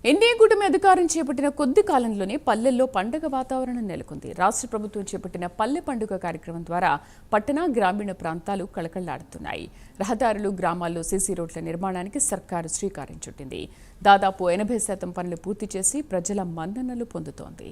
NDA కూటమి అధికారం చేపట్టిన కొద్ది కాలంలోనే పల్లెల్లో పండుగ వాతావరణం నెలకొంది. రాష్ట్ర ప్రభుత్వం చేపట్టిన పల్లె పండుగ కార్యక్రమం ద్వారా పట్టణ, గ్రామీణ ప్రాంతాలు కళకళలాడుతున్నాయి. రహదారులు, గ్రామాల్లో సీసీ రోడ్ల నిర్మాణానికి సర్కారు శ్రీకారం చుట్టింది. దాదాపు 80% పనులు పూర్తి చేసి ప్రజల మన్ననలు పొందుతోంది.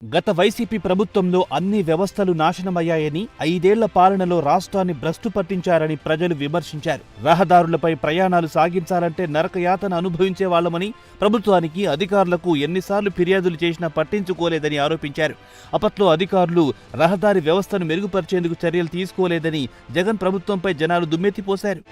గత వైసీపీ ప్రభుత్వంలో అన్ని వ్యవస్థలు నాశనమయ్యాయని, 5 ఏళ్ల పాలనలో రాష్ట్రాన్ని భ్రష్టు పట్టించారని ప్రజలు విమర్శించారు. రహదారులపై ప్రయాణాలు సాగించాలంటే నరకయాతన అనుభవించే వాళ్లమని, ప్రభుత్వానికి, అధికారులకు ఎన్నిసార్లు ఫిర్యాదులు చేసినా పట్టించుకోలేదని ఆరోపించారు. అప్పట్లో అధికారులు రహదారి వ్యవస్థను మెరుగుపరిచేందుకు చర్యలు తీసుకోలేదని జగన్ ప్రభుత్వంపై జనాలు దుమ్మెత్తిపోశారు.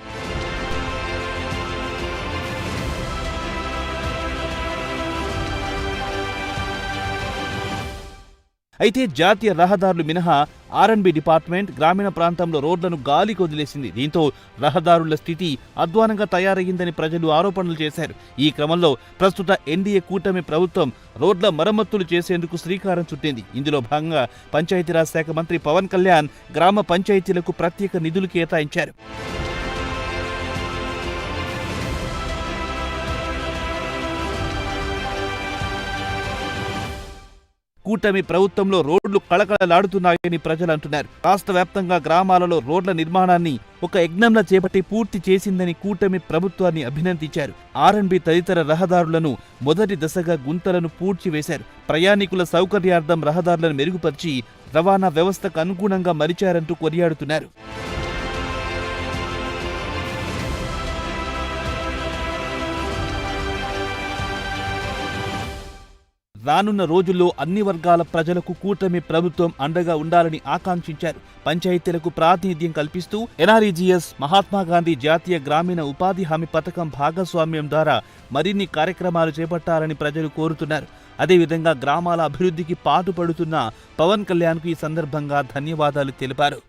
అయితే జాతీయ రహదారులు మినహా ఆర్ఎండ్బి డిపార్ట్మెంట్ గ్రామీణ ప్రాంతంలో రోడ్లను గాలికి వదిలేసింది. దీంతో రహదారుల స్థితి అధ్వానంగా తయారయ్యిందని ప్రజలు ఆరోపణలు చేశారు. ఈ క్రమంలో ప్రస్తుత ఎన్డీఏ కూటమి ప్రభుత్వం రోడ్ల మరమ్మతులు చేసేందుకు శ్రీకారం చుట్టింది. ఇందులో భాగంగా పంచాయతీరాజ్ శాఖ మంత్రి పవన్ కళ్యాణ్ గ్రామ పంచాయతీలకు ప్రత్యేక నిధులు కేటాయించారు. కూటమి ప్రభుత్వంలో రోడ్లు కళకళలాడుతున్నాయని ప్రజలు అంటున్నారు. రాష్ట్ర వ్యాప్తంగా గ్రామాలలో రోడ్ల నిర్మాణాన్ని ఒక యజ్ఞంలా చేపట్టి పూర్తి చేసిందని కూటమి ప్రభుత్వాన్ని అభినందించారు. ఆర్ఎండ్బి తదితర రహదారులను మొదటి దశగా గుంతలను పూడ్చివేశారు. ప్రయాణికుల సౌకర్యార్థం రహదారులను మెరుగుపరిచి రవాణా వ్యవస్థకు అనుగుణంగా మలిచారంటూ కొనియాడుతున్నారు. రానున్న రోజుల్లో అన్ని వర్గాల ప్రజలకు కూటమి ప్రభుత్వం అండగా ఉండాలని ఆకాంక్షించారు. పంచాయతీలకు ప్రాతినిధ్యం కల్పిస్తూ ఎన్ఆర్ఈజీఎస్, మహాత్మాగాంధీ జాతీయ గ్రామీణ ఉపాధి హామీ పథకం భాగస్వామ్యం ద్వారా మరిన్ని కార్యక్రమాలు చేపట్టాలని ప్రజలు కోరుతున్నారు. అదేవిధంగా గ్రామాల అభివృద్ధికి పాటుపడుతున్న పవన్ కళ్యాణ్కు ఈ సందర్భంగా ధన్యవాదాలు తెలిపారు.